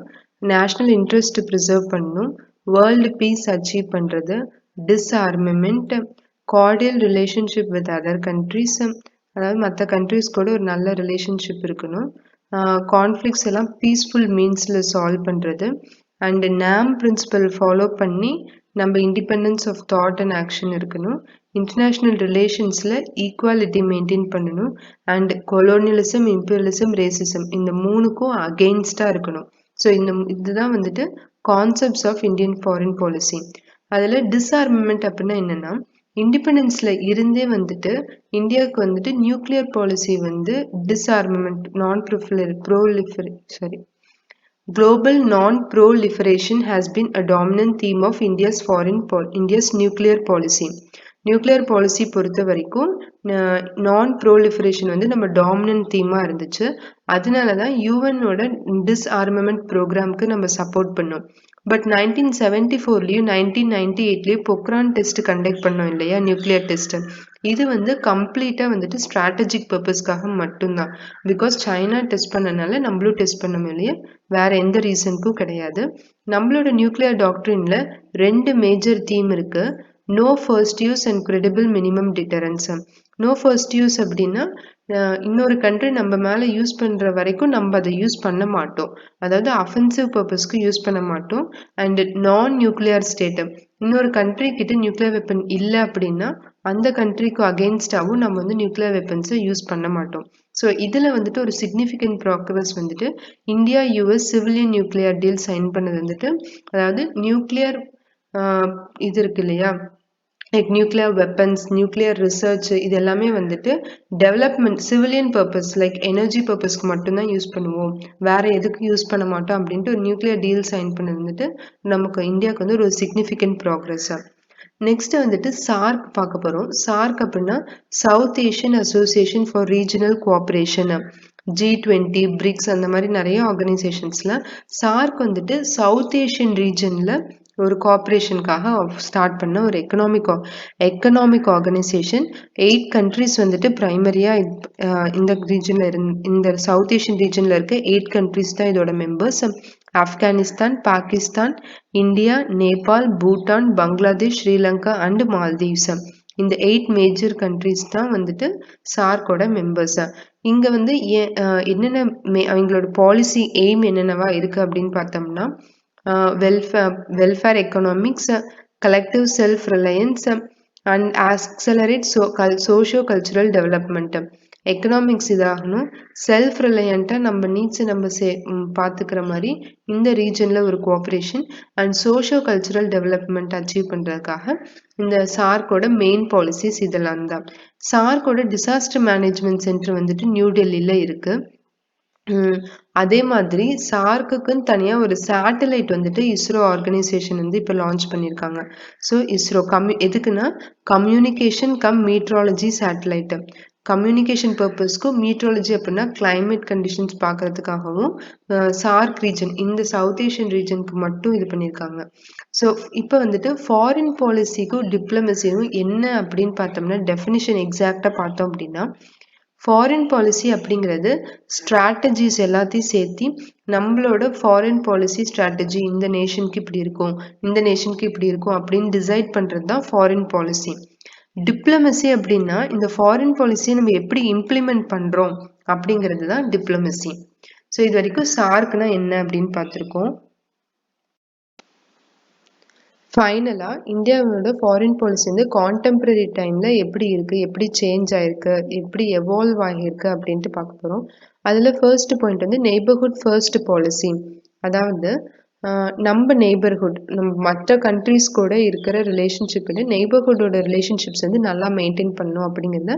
நேஷனல் இன்ட்ரெஸ்ட் ப்ரிசர்வ் பண்ணணும், வேர்ல்டு பீஸ் அச்சீவ் பண்ணுறது, disarmament, cordial relationship with other countries, அதாவது மற்ற கண்ட்ரீஸ் கூட ஒரு நல்ல ரிலேஷன்ஷிப் இருக்கணும், கான்ஃப்ளிக்ஸ் எல்லாம் பீஸ்ஃபுல் மீன்ஸில் சால்வ் பண்ணுறது, அண்ட் நாம் பிரின்சிபல் ஃபாலோ பண்ணி நம்ம independence of thought and action இருக்கணும், இன்டர்நேஷ்னல் ரிலேஷன்ஸில் ஈக்குவாலிட்டி மெயின்டைன் பண்ணணும், அண்ட் கொலோனியலிசம், இம்பீரியலிசம், ரேசிசம் இந்த மூணுக்கும் அகெயின்ஸ்டாக இருக்கணும். ஸோ இதுதான் வந்துட்டு concepts of Indian foreign policy. அதில் டிஸ்ஆர்மமெண்ட் அப்படின்னா என்னென்னா, இண்டிபெண்டன்ஸில் இருந்தே வந்துட்டு இந்தியாவுக்கு வந்துட்டு நியூக்ளியர் பாலிசி வந்து டிஸ்ஆர்மமெண்ட், Global non-proliferation has been a dominant theme of India's nuclear policy. Nuclear policy பொறுத்த வரைக்கும் நான் ப்ரோலிஃபரேஷன் வந்து நம்ம டாமினன்ட் தீமாக இருந்துச்சு. அதனால தான் யூஎன்னோட டிஸ்ஆர்மமெண்ட் ப்ரோக்ராம்க்கு நம்ம சப்போர்ட் பண்ணோம். பட் 1974லையும் 1998லையும் பொக்ரான் டெஸ்ட் கண்டக்ட் பண்ணோம் இல்லையா, நியூக்ளியர் டெஸ்ட். இது வந்து கம்ப்ளீட்டாக வந்துட்டு ஸ்ட்ராட்டஜிக் பர்பஸ்க்காக மட்டும்தான். பிகாஸ் சைனா டெஸ்ட் பண்ணனால நம்மளும் டெஸ்ட் பண்ணோம் இல்லையா, வேற எந்த ரீசனுக்கும் கிடையாது. நம்மளோட நியூக்ளியர் டாக்டரின்ல 2 மேஜர் தீம் இருக்கு. No first use and credible minimum deterrence. No first use அப்படின்னா இன்னொரு கண்ட்ரி நம்ம மேலே யூஸ் பண்ணுற வரைக்கும் நம்ம அதை யூஸ் பண்ண மாட்டோம், அதாவது அஃபென்சிவ் பர்பஸ்க்கு யூஸ் பண்ண மாட்டோம். அண்ட் நான் நியூக்ளியர் ஸ்டேட்டு, இன்னொரு கண்ட்ரி கிட்ட நியூக்ளியர் வெப்பன் இல்லை அப்படின்னா அந்த கண்ட்ரிக்கு அகெயின்ஸ்டாகவும் நம்ம வந்து நியூக்ளியர் வெப்பன்ஸை யூஸ் பண்ண மாட்டோம். ஸோ இதில் வந்துட்டு ஒரு சிக்னிஃபிகண்ட் ப்ராக்ரஸ் வந்துட்டு India US civilian nuclear deal sign பண்ணது வந்துட்டு, அதாவது நியூக்ளியர் இது இருக்கு இல்லையா, like nuclear weapons, nuclear research, இது எல்லாமே வந்துட்டு development civilian purpose like energy பர்பஸ்க்கு மட்டும்தான் யூஸ் பண்ணுவோம், வேற எதுக்கு யூஸ் பண்ண மாட்டோம் அப்படின்ட்டு ஒரு நியூக்ளியர் டீல் சைன் பண்ணது வந்துட்டு நமக்கு இந்தியாவுக்கு வந்து ஒரு சிக்னிஃபிகண்ட் ப்ராக்ரஸ். நெக்ஸ்ட் வந்துட்டு சார்க் பார்க்க போறோம். சார்க் அப்படின்னா south Asian association for regional cooperation. G20, BRICS அந்த மாதிரி நிறைய ஆர்கனைசேஷன்ஸ்ல சார்க் வந்துட்டு சவுத் ஏஷியன் ரீஜன்ல ஒரு கோஆப்ரேஷனுக்காக ஸ்டார்ட் பண்ண ஒரு எக்கனாமிக் ஆர்கனைசேஷன். 8 கண்ட்ரிஸ் வந்துட்டு பிரைமரியா இந்த ரீஜன்ல இந்த சவுத் ஏஷியன் ரீஜன்ல இருக்க 8 கண்ட்ரிஸ் தான் இதோட members. Afghanistan, Pakistan, India, Nepal, Bhutan, Bangladesh, Sri Lanka and Maldives. இந்த 8 மேஜர் கண்ட்ரிஸ் தான் வந்துட்டு சார்க்கோட மெம்பர்ஸ். இங்க வந்து என்னென்ன அவங்களோட பாலிசி எய்ம் என்னென்னவா இருக்கு அப்படின்னு பார்த்தோம்னா, welfare economics, collective self-reliance, and accelerate socio-cultural development. Economics இதாகணும், செல்ஃப் ரிலையண்ட்டாக நம்ம நீட்ஸை நம்ம பார்த்துக்கிற மாதிரி இந்த ரீஜனில் ஒரு cooperation, and socio cultural development achieve பண்ணுறதுக்காக இந்த சார்க்கோட மெயின் பாலிசிஸ் இதெல்லாம் தான். சார்க்கோட டிசாஸ்டர் மேனேஜ்மெண்ட் சென்டர் வந்துட்டு நியூ டெல்லியில் இருக்குது. அதே மாதிரி சார்க்குன்னு தனியாக ஒரு சேட்டலைட் வந்துட்டு இஸ்ரோ ஆர்கனைசேஷன் வந்து இப்போ லான்ச் பண்ணியிருக்காங்க. ஸோ இஸ்ரோ எதுக்குன்னா communication come meteorology satellite. Communication பர்பஸ்க்கும் மீட்ரோலஜி அப்படின்னா கிளைமேட் கண்டிஷன்ஸ் பார்க்கறதுக்காகவும் சார்க் ரீஜன் இந்த சவுத் ஏஷியன் ரீஜனுக்கு மட்டும் இது பண்ணியிருக்காங்க. ஸோ இப்போ வந்துட்டு ஃபாரின் பாலிசிக்கும் டிப்ளமசியும் என்ன அப்படின்னு பார்த்தோம்னா டெஃபினிஷன் எக்ஸாக்டாக பார்த்தோம் அப்படின்னா ஃபாரின் பாலிசி அப்படிங்கிறது ஸ்ட்ராட்டஜிஸ் எல்லாத்தையும் சேர்த்தி நம்மளோட ஃபாரின் பாலிசி ஸ்ட்ராட்டஜி இந்த நேஷனுக்கு இப்படி இருக்கும் இந்த நேஷனுக்கு இப்படி இருக்கும் அப்படின்னு டிசைட் பண்ணுறது தான் ஃபாரின் பாலிசி. டிப்ளமசி அப்படின்னா இந்த ஃபாரின் பாலிசியை நம்ம எப்படி இம்ப்ளிமெண்ட் பண்றோம் அப்படிங்கிறது தான் டிப்ளமசி. ஸோ இது வரைக்கும் சார்க்னா என்ன அப்படின்னு பார்த்துருக்கோம். ஃபைனலா இந்தியாவோட ஃபாரின் பாலிசி வந்து கான்டெம்பரரி டைம்ல எப்படி இருக்கு, எப்படி சேஞ்ச் ஆயிருக்கு, எப்படி எவால்வ் ஆகியிருக்கு அப்படின்ட்டு பார்க்க போறோம். அதுல ஃபர்ஸ்ட் பாயிண்ட் வந்து நெய்பர்ஹுட் ஃபர்ஸ்ட் பாலிசி. அதாவது நம்ம நெய்பர்ஹுட் நம்ம மற்ற கண்ட்ரிஸ் கூட இருக்கிற ரிலேஷன்ஷிப் வந்து நெய்பர்ஹுட்டோட ரிலேஷன்ஷிப்ஸ் வந்து நல்லா மெயின்டைன் பண்ணணும் அப்படிங்கிறத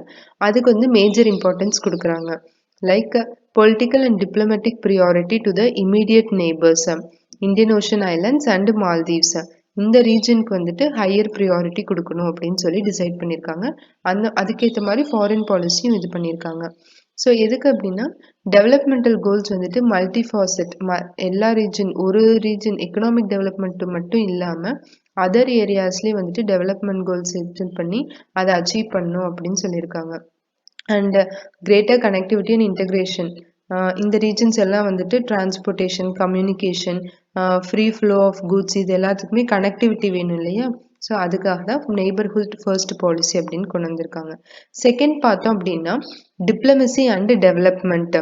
அதுக்கு வந்து மேஜர் இம்பார்ட்டன்ஸ் கொடுக்குறாங்க. Like political and diplomatic priority to the immediate neighbours, Indian ocean islands and Maldives இந்த ரீஜனுக்கு வந்துட்டு ஹையர் ப்ரியாரிட்டி கொடுக்கணும் அப்படின்னு சொல்லி டிசைட் பண்ணியிருக்காங்க. அதுக்கேற்ற மாதிரி ஃபாரின் பாலிசியும் இது பண்ணியிருக்காங்க. ஸோ எதுக்கு அப்படின்னா டெவலப்மெண்டல் கோல்ஸ் வந்துட்டு மல்டிஃபாசெட் எல்லா ஒரு ரீஜன் எக்கனாமிக் டெவலப்மெண்ட் மட்டும் இல்லாமல் அதர் ஏரியாஸ்லேயும் வந்துட்டு டெவலப்மெண்ட் கோல்ஸ் செட் பண்ணி அதை அச்சீவ் பண்ணணும் அப்படின்னு சொல்லியிருக்காங்க. And greater connectivity and integration இந்த ரீஜன்ஸ் எல்லாம் வந்துட்டு transportation, communication, free flow of goods இது எல்லாத்துக்குமே கனெக்டிவிட்டி வேணும் இல்லையா? ஸோ அதுக்காக தான் நெய்பர்ஹுட் ஃபர்ஸ்ட் பாலிசி அப்படின்னு கொண்டு வந்திருக்காங்க. செகண்ட் பார்த்தோம் அப்படின்னா டிப்ளமசி அண்ட் டெவலப்மெண்ட்.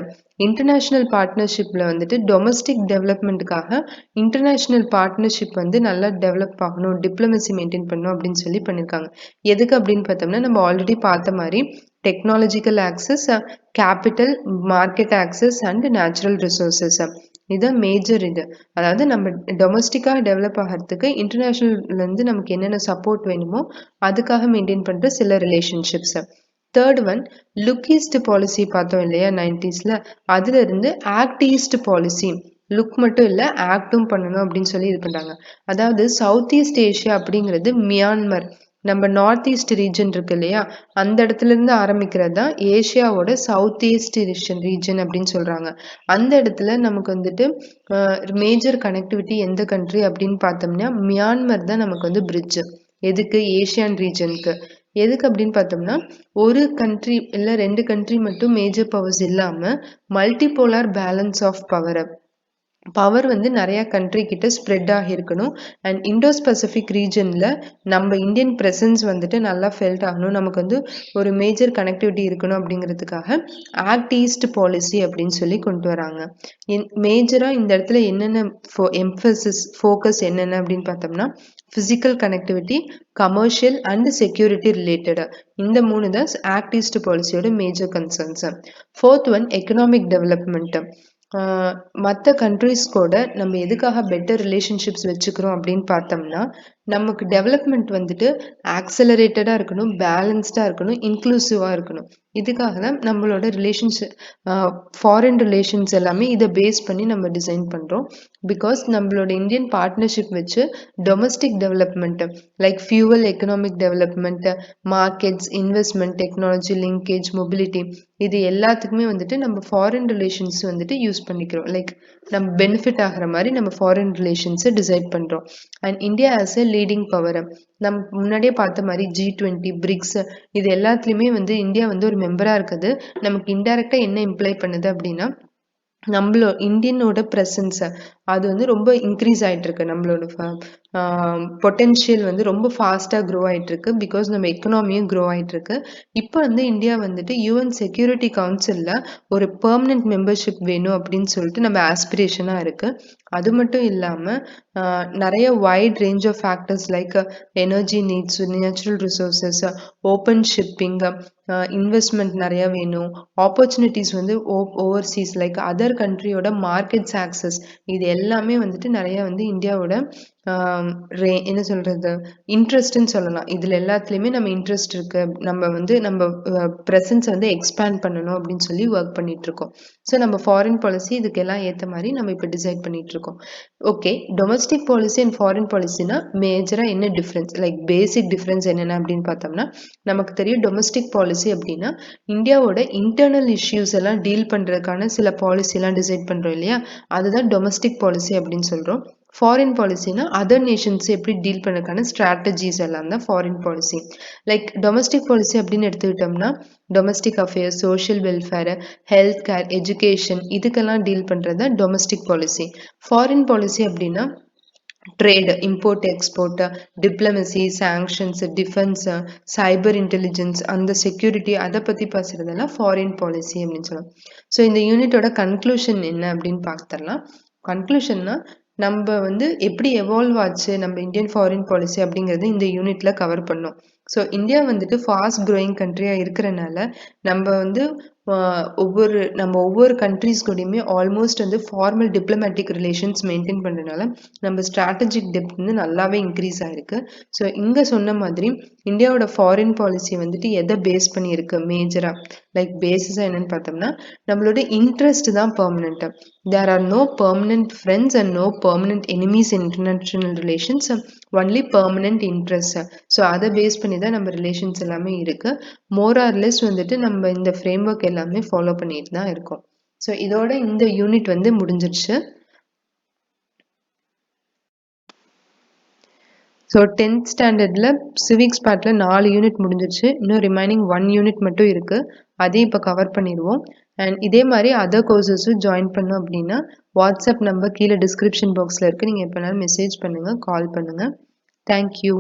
இன்டர்நேஷ்னல் பார்ட்னர்ஷிப்பில் வந்துட்டு டொமஸ்டிக் டெவலப்மெண்ட்டுக்காக இன்டர்நேஷ்னல் பார்ட்னர்ஷிப் வந்து நல்லா டெவலப் ஆகணும், டிப்ளமசி மெயின்டைன் பண்ணணும் அப்படின்னு சொல்லி பண்ணியிருக்காங்க. எதுக்கு அப்படின்னு பார்த்தோம்னா நம்ம ஆல்ரெடி பார்த்த மாதிரி technological access, capital, market access and natural resources இதுதான் மேஜர் இது. அதாவது நம்ம டொமஸ்டிக்காக டெவலப் ஆகிறதுக்கு இன்டர்நேஷ்னல்லேருந்து நமக்கு என்னென்ன சப்போர்ட் வேணுமோ அதுக்காக மெயின்டைன் பண்ணுற சில relationships. Third one look east policy பார்த்தோம் இல்லையா 90s அதுல இருந்து ஆக்ட் ஈஸ்ட் பாலிசி. லுக் மட்டும் இல்லை ஆக்டும் பண்ணணும் அப்படின்னு சொல்லி இது பண்ணுறாங்க. அதாவது சவுத் ஈஸ்ட் ஏஷியா அப்படிங்கிறது மியான்மர், நம்ம நார்த் ஈஸ்ட் ரீஜன் இருக்கு இல்லையா அந்த இடத்துல இருந்து ஆரம்பிக்கிறது தான் ஏஷியாவோட சவுத் ஈஸ்ட் ஏஷியன் ரீஜன் அப்படின்னு சொல்றாங்க. அந்த இடத்துல நமக்கு வந்துட்டு மேஜர் கனெக்டிவிட்டி எந்த கண்ட்ரி அப்படின்னு பார்த்தோம்னா மியான்மர் தான் நமக்கு வந்து பிரிட்ஜ். எதுக்கு? ஏஷியன் ரீஜனுக்கு. எதுக்கு அப்படின்னு பார்த்தோம்னா ஒரு கண்ட்ரி இல்லை 2 கண்ட்ரி மட்டும் மேஜர் பவர்ஸ் இல்லாமல் மல்டிபோலார் பேலன்ஸ் ஆஃப் பவர் வந்து நிறைய கண்ட்ரி கிட்ட ஸ்ப்ரெட் ஆகியிருக்கணும். அண்ட் இண்டோஸ் பசிபிக் ரீஜனில் நம்ம இந்தியன் ப்ரெசன்ஸ் வந்துட்டு நல்லா ஃபெல்ட் ஆகணும், நமக்கு வந்து ஒரு மேஜர் கனெக்டிவிட்டி இருக்கணும் அப்படிங்கிறதுக்காக ஆக்ட் ஈஸ்ட் பாலிசி அப்படின்னு சொல்லி கொண்டு வராங்க. மேஜராக இந்த இடத்துல என்னென்ன எம்ஃபசிஸ் ஃபோக்கஸ் என்னென்ன அப்படின்னு பார்த்தோம்னா physical connectivity, commercial and security related இந்த 3 தான் ஆக்ட் ஈஸ்ட் பாலிசியோட major concerns. Fourth one economic development. மற்ற கண்ட்ரிஸ் கூட நம்ம எதுக்காக பெட்டர் ரிலேஷன்ஷிப்ஸ் வச்சுக்கிறோம் அப்படின்னு பார்த்தோம்னா நமக்கு டெவலப்மெண்ட் வந்துட்டு ஆக்சலரேட்டடாக இருக்கணும், பேலன்ஸ்டாக இருக்கணும், இன்க்ளூசிவாக இருக்கணும். இதுக்காக தான் நம்மளோட ஃபாரின் ரிலேஷன்ஸ் எல்லாமே இதை பேஸ் பண்ணி நம்ம டிசைன் பண்ணுறோம். பிகாஸ் நம்மளோட இந்தியன் பார்ட்னர்ஷிப் வச்சு domestic development like fuel, economic development, markets, investment, technology, linkage, mobility இது எல்லாத்துக்குமே வந்துட்டு நம்ம ஃபாரின் ரிலேஷன்ஸ் வந்துட்டு யூஸ் பண்ணிக்கிறோம். லைக் நம்ம பெனிஃபிட் ஆகிற மாதிரி நம்ம ஃபாரின் ரிலேஷன்ஸை டிசைட் பண்ணுறோம். And India as a leading power. நம்ம முன்னாடியே பார்த்த மாதிரி G20, பிரிக்ஸ் இது எல்லாத்துலேயுமே வந்து இந்தியா வந்து ஒரு மெம்பராக இருக்குது. நமக்கு இன்டைரக்டாக என்ன இம்ப்ளை பண்ணுது அப்படின்னா இந்தியனோட ப்ரெசன்ஸை அது வந்து ரொம்ப இன்க்ரீஸ் ஆகிட்டு இருக்கு. நம்மளோட பொட்டென்ஷியல் வந்து ரொம்ப ஃபாஸ்ட்டாக க்ரோ ஆகிட்டு இருக்கு. பிகாஸ் நம்ம எக்கனாமியும் க்ரோ ஆகிட்டு இருக்கு. இப்போ வந்து இந்தியா வந்துட்டு UN செக்யூரிட்டி கவுன்சிலில் ஒரு பெர்மனன்ட் மெம்பர்ஷிப் வேணும் அப்படின்னு சொல்லிட்டு நம்ம ஆஸ்பிரேஷனாக இருக்கு. அது மட்டும் இல்லாமல் நிறைய wide range of factors like energy needs, natural resources, open shipping, investment நிறையா வேணும், ஆப்பர்ச்சுனிட்டிஸ் வந்து ஓவர்சீஸ் லைக் அதர் கண்ட்ரியோட மார்க்கெட்ஸ் ஆக்சஸ் இது எல்லாமே வந்துட்டு நிறைய வந்து இந்தியாவோட என்ன சொல்றது இன்ட்ரெஸ்ட்னு சொல்லலாம். இதுல எல்லாத்துலயுமே நம்ம இன்ட்ரெஸ்ட் இருக்கு. நம்ம வந்து நம்ம பிரசன்ஸ் வந்து எக்ஸ்பேண்ட் பண்ணணும் அப்படின்னு சொல்லி ஒர்க் பண்ணிட்டு இருக்கோம். ஸோ நம்ம ஃபாரின் பாலிசி இதுக்கெல்லாம் ஏற்ற மாதிரி நம்ம இப்போ டிசைட் பண்ணிட்டு இருக்கோம். Okay, domestic policy and foreign பாலிசினா மேஜரா என்ன டிஃப்ரென்ஸ், லைக் பேசிக் டிஃப்ரென்ஸ் என்னென்ன அப்படின்னு பார்த்தோம்னா, நமக்கு தெரியும் டொமஸ்டிக் பாலிசி அப்படின்னா இந்தியாவோட இன்டர்னல் இஷ்யூஸ் எல்லாம் டீல் பண்றதுக்கான சில பாலிசி எல்லாம் டிசைட் பண்றோம் இல்லையா, அதுதான் டொமஸ்டிக் பாலிசி அப்படின்னு சொல்றோம். ஃபாரின் பாலிசினா அதர் நேஷன்ஸ் எப்படி டீல் பண்ணதுக்கான ஸ்ட்ராட்டஜிஸ் எல்லாம் தான் foreign policy. Like domestic policy அப்படின்னு எடுத்துக்கிட்டோம்னா domestic affairs, social welfare, health care, education இதுக்கெல்லாம் டீல் பண்றது தான் டொமஸ்டிக் பாலிசி. ஃபாரின் பாலிசி அப்படின்னா trade, import export, diplomacy, sanctions, defence, cyber intelligence, அந்த செக்யூரிட்டி அதை பற்றி பேசுறதெல்லாம் ஃபாரின் பாலிசி அப்படின்னு சொல்லலாம். ஸோ இந்த யூனிட்டோட கன்க்ளூஷன் என்ன அப்படின்னு பார்த்துடலாம். கன்க்ளூஷன்னா நம்ம வந்து எப்படி எவால்வ் ஆச்சு நம்ம இந்தியன் ஃபாரின் பாலிசி அப்படிங்கிறது இந்த யூனிட்ல கவர் பண்ணோம். ஸோ இந்தியா வந்துட்டு ஃபாஸ்ட் க்ரோயிங் கண்ட்ரியா இருக்கிறனால நம்ம வந்து ஒவ்வொரு கண்ட்ரிஸ் கூடயுமே ஆல்மோஸ்ட் வந்து ஃபார்மல் டிப்ளமேட்டிக் ரிலேஷன்ஸ் மெயின்டைன் பண்றதுனால நம்ம ஸ்ட்ராட்டஜிக் டெப்த் வந்து நல்லாவே இன்க்ரீஸ் ஆயிருக்கு. ஸோ இங்க சொன்ன மாதிரி இந்தியாவோட ஃபாரின் பாலிசி வந்துட்டு எதை பேஸ் பண்ணி இருக்கு மேஜரா, லைக் பேசிஸா என்னன்னு பார்த்தோம்னா நம்மளோட இன்ட்ரெஸ்ட் தான் permanent. There are no permanent friends and no permanent enemies in international relations, only permanent interests. So அதை பேஸ் பண்ணி தான் நம்ம ரிலேஷன்ஸ் எல்லாமே இருக்கு. மோர் ஆர் லெஸ் வந்துட்டு நம்ம இந்த ஃப்ரேம் ஒர்க் எல்லாமே ஃபாலோ பண்ணிட்டு தான் இருக்கோம். ஸோ இதோட இந்த யூனிட் வந்து முடிஞ்சிருச்சு. ஸோ 10th ஸ்டாண்டர்டில் சிவிக்ஸ் பார்ட்டில் 4 யூனிட் முடிஞ்சிருச்சு. இன்னும் ரிமைனிங் 1 யூனிட் மட்டும் இருக்குது. அதையும் இப்போ கவர் பண்ணிடுவோம். அண்ட் இதே மாதிரி அதர் கோர்சஸும் ஜாயின் பண்ணோம் அப்படின்னா வாட்ஸ்அப் நம்பர் கீழே டிஸ்கிரிப்ஷன் பாக்ஸில் இருக்குது. நீங்கள் எப்போனாலும் மெசேஜ் பண்ணுங்கள், கால் பண்ணுங்கள். தேங்க்யூ.